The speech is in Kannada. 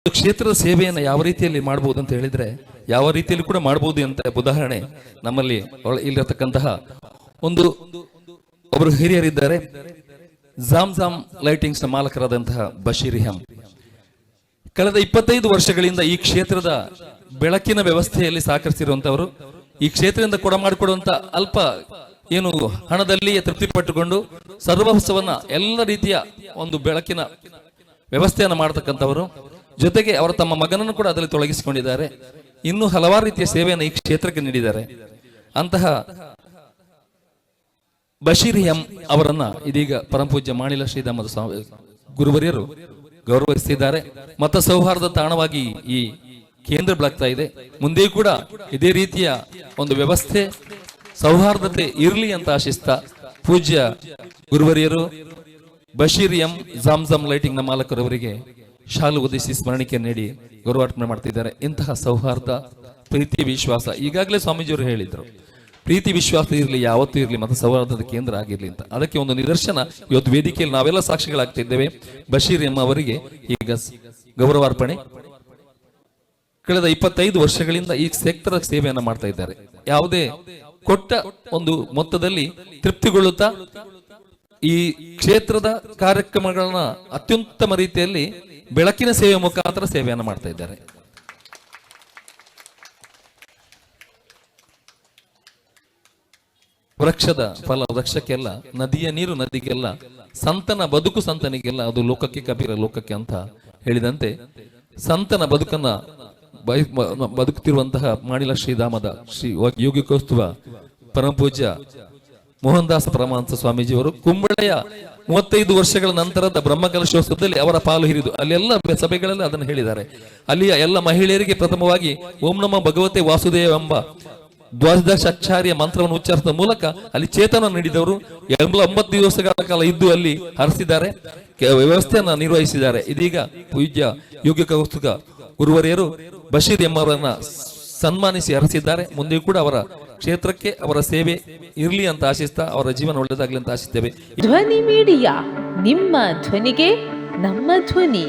ಕ್ಷೇತ್ರದ ಸೇವೆಯನ್ನು ಯಾವ ರೀತಿಯಲ್ಲಿ ಮಾಡಬಹುದು ಅಂತ ಹೇಳಿದ್ರೆ ಯಾವ ರೀತಿಯಲ್ಲಿ ಕೂಡ ಮಾಡಬಹುದು ಅಂತ ಉದಾಹರಣೆ ನಮ್ಮಲ್ಲಿ ಇಲ್ಲಿರತಕ್ಕಂತಹ ಒಬ್ಬರು ಹಿರಿಯರಿದ್ದಾರೆ. ಜಾಮ್ ಲೈಟಿಂಗ್ಸ್ ನ ಮಾಲಕರಾದಂತಹ ಬಶೀರ್ ಎಂ. ಕಳೆದ 25 ವರ್ಷಗಳಿಂದ ಈ ಕ್ಷೇತ್ರದ ಬೆಳಕಿನ ವ್ಯವಸ್ಥೆಯಲ್ಲಿ ಸಹಕರಿಸಿರುವಂತವರು. ಈ ಕ್ಷೇತ್ರದಿಂದ ಮಾಡಿಕೊಡುವಂತ ಅಲ್ಪ ಏನು ಹಣದಲ್ಲಿಯೇ ತೃಪ್ತಿಪಟ್ಟುಕೊಂಡು ಸರ್ವಸ್ವವನ್ನ ಎಲ್ಲ ರೀತಿಯ ಒಂದು ಬೆಳಕಿನ ವ್ಯವಸ್ಥೆಯನ್ನು ಮಾಡತಕ್ಕಂಥವರು. ಜೊತೆಗೆ ಅವರು ತಮ್ಮ ಮಗನನ್ನು ಕೂಡ ಅದರಲ್ಲಿ ತೊಡಗಿಸಿಕೊಂಡಿದ್ದಾರೆ. ಇನ್ನೂ ಹಲವಾರು ರೀತಿಯ ಸೇವೆಯನ್ನು ಈ ಕ್ಷೇತ್ರಕ್ಕೆ ನೀಡಿದ್ದಾರೆ. ಅಂತಹ ಬಶೀರ್ ಎಂ ಅವರನ್ನ ಇದೀಗ ಪರಮಪೂಜ್ಯ ಮಾಣಿಲ ಶ್ರೀಧಾಮದ ಗುರುವರಿಯರು ಗೌರವಿಸುತ್ತಿದ್ದಾರೆ. ಮತ ಸೌಹಾರ್ದ ತಾಣವಾಗಿ ಈ ಕೇಂದ್ರ ಬೆಳಗ್ತಾ ಇದೆ. ಮುಂದೆ ಕೂಡ ಇದೇ ರೀತಿಯ ಒಂದು ವ್ಯವಸ್ಥೆ ಸೌಹಾರ್ದತೆ ಇರಲಿ ಅಂತ ಆಶಿಸ್ತಾ ಪೂಜ್ಯ ಗುರುವರಿಯರು ಬಶೀರ್ ಎಂ ಜಾಮ್ ಲೈಟಿಂಗ್ ನ ಮಾಲಕರವರಿಗೆ ಶಾಲು ಉದ್ದೇಶಿಸಿ ಸ್ಮರಣಿಕೆ ನೀಡಿ ಗೌರವಾರ್ಪಣೆ ಮಾಡ್ತಿದ್ದಾರೆ. ಇಂತಹ ಸೌಹಾರ್ದ, ಪ್ರೀತಿ, ವಿಶ್ವಾಸ ಈಗಾಗಲೇ ಸ್ವಾಮೀಜಿಯವರು ಹೇಳಿದ್ರು, ಪ್ರೀತಿ ವಿಶ್ವಾಸ ಇರಲಿ, ಯಾವತ್ತೂ ಇರಲಿ, ಮತ ಸೌಹಾರ್ದದ ಕೇಂದ್ರ ಆಗಿರ್ಲಿ ಅಂತ. ಅದಕ್ಕೆ ಒಂದು ನಿದರ್ಶನ ಇವತ್ತು ವೇದಿಕೆಯಲ್ಲಿ ನಾವೆಲ್ಲ ಸಾಕ್ಷಿಗಳಾಗ್ತಿದ್ದೇವೆ. ಬಶೀರ್ ಎಂ ಅವರಿಗೆ ಈಗ ಗೌರವಾರ್ಪಣೆ. ಕಳೆದ 25 ವರ್ಷಗಳಿಂದ ಈ ಕ್ಷೇತ್ರದ ಸೇವೆಯನ್ನ ಮಾಡ್ತಾ ಇದ್ದಾರೆ. ಯಾವುದೇ ಕೊಟ್ಟ ಒಂದು ಮೊತ್ತದಲ್ಲಿ ತೃಪ್ತಿಗೊಳ್ಳುತ್ತಾ ಈ ಕ್ಷೇತ್ರದ ಕಾರ್ಯಕ್ರಮಗಳನ್ನ ಅತ್ಯುತ್ತಮ ರೀತಿಯಲ್ಲಿ ಬೆಳಕಿನ ಸೇವೆ ಮುಖಾಂತರ ಸೇವೆಯನ್ನು ಮಾಡ್ತಾ ಇದ್ದಾರೆ. ವೃಕ್ಷದ ಫಲ ವೃಕ್ಷಕ್ಕೆಲ್ಲ, ನದಿಯ ನೀರು ನದಿಗೆಲ್ಲ, ಸಂತನ ಬದುಕು ಸಂತನಿಗೆಲ್ಲ, ಅದು ಲೋಕಕ್ಕೆ ಕಬೀರ ಲೋಕಕ್ಕೆ ಅಂತ ಹೇಳಿದಂತೆ ಸಂತನ ಬದುಕನ್ನ ಬದುಕುತ್ತಿರುವಂತಹ ಮಾಣಿಲ ಶ್ರೀಧಾಮದ ಶ್ರೀ ಯೋಗಿಕೋತ್ಸವ ಪರಮಪೂಜ್ಯ ಮೋಹನ್ ದಾಸ ಪರಮಹಂಸ ಸ್ವಾಮೀಜಿಯವರು ಕುಂಬಳೆಯ 35 ವರ್ಷಗಳ ನಂತರದ ಬ್ರಹ್ಮಕಲಶೋತ್ಸವದಲ್ಲಿ ಅವರ ಪಾಲು ಹಿರಿದು ಅಲ್ಲೆಲ್ಲ ಸಭೆಗಳಲ್ಲಿ ಅದನ್ನು ಹೇಳಿದ್ದಾರೆ. ಅಲ್ಲಿಯ ಎಲ್ಲ ಮಹಿಳೆಯರಿಗೆ ಪ್ರಥಮವಾಗಿ ಓಂ ನಮೋ ಭಗವತೆ ವಾಸುದೇವ ಎಂಬ ದ್ವಾದಶಾಕ್ಷಾರಿಯ ಮಂತ್ರವನ್ನು ಉಚ್ಚರಿಸಿದ ಮೂಲಕ ಅಲ್ಲಿ ಚೇತನ ನೀಡಿದವರು 9 ದಿವಸಗಳ ಕಾಲ ಇದ್ದು ಅಲ್ಲಿ ಹರಿಸಿದ್ದಾರೆ, ವ್ಯವಸ್ಥೆಯನ್ನ ನಿರ್ವಹಿಸಿದ್ದಾರೆ. ಇದೀಗ ಪೂಜ್ಯ ಯೋಗಿಕೋತ್ಸವ ಗುರುವರಿಯರು ಬಶೀರ್ ಎಂ ಅವರನ್ನ ಸನ್ಮಾನಿಸಿ ಹರಿಸಿದ್ದಾರೆ. ಮುಂದೆಯೂ ಕೂಡ ಅವರ ಕ್ಷೇತ್ರಕ್ಕೆ ಅವರ ಸೇವೆ ಇರಲಿ ಅಂತ ಆಶಿಸ್ತಾ ಅವರ ಜೀವನ ಒಳ್ಳೆಯದಾಗಲಿ ಅಂತ ಆಶಿಸ್ತೇವೆ. ಧ್ವನಿ ಮೀಡಿಯಾ, ನಿಮ್ಮ ಧ್ವನಿಗೆ ನಮ್ಮ ಧ್ವನಿ.